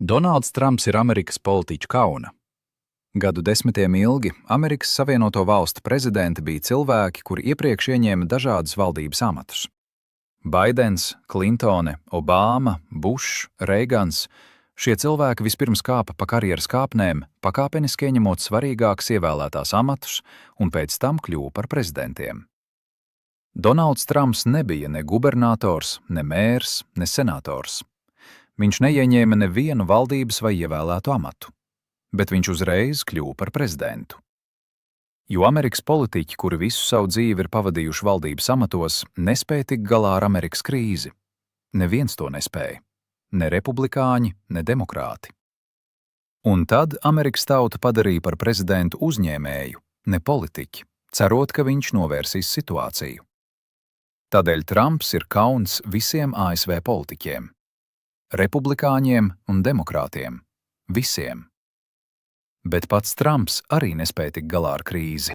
Donalds Trumps ir Amerikas politiķu kauna. Gadu desmitiem ilgi Amerikas Savienoto Valstu prezidenti bija cilvēki, kuri iepriekš ieņēma dažādus valdības amatus. Baidens, Klintone, Obama, Bušs, Reigans – šie cilvēki vispirms kāpa pa karjeras kāpnēm, pakāpeniski ieņemot svarīgākas ievēlētās amatus un pēc tam kļuva par prezidentiem. Donalds Trumps nebija ne gubernators, ne mērs, ne senators. Viņš neieņēma nevienu valdības vai ievēlētu amatu, bet viņš uzreiz kļuva par prezidentu. Jo Amerikas politiķi, kuri visu savu dzīvi ir pavadījuši valdības amatos, nespēja tikt galā ar Amerikas krīzi. Neviens to nespēja. Ne republikāņi, ne demokrāti. Un tad Amerikas tauta padarīja par prezidentu uzņēmēju, ne politiķi, cerot, ka viņš novērsīs situāciju. Tādēļ Trumps ir kauns visiem ASV politiķiem. Republikāņiem un demokrātiem. Visiem. Bet pats Trumps arī nespēja tikt galā ar krīzi.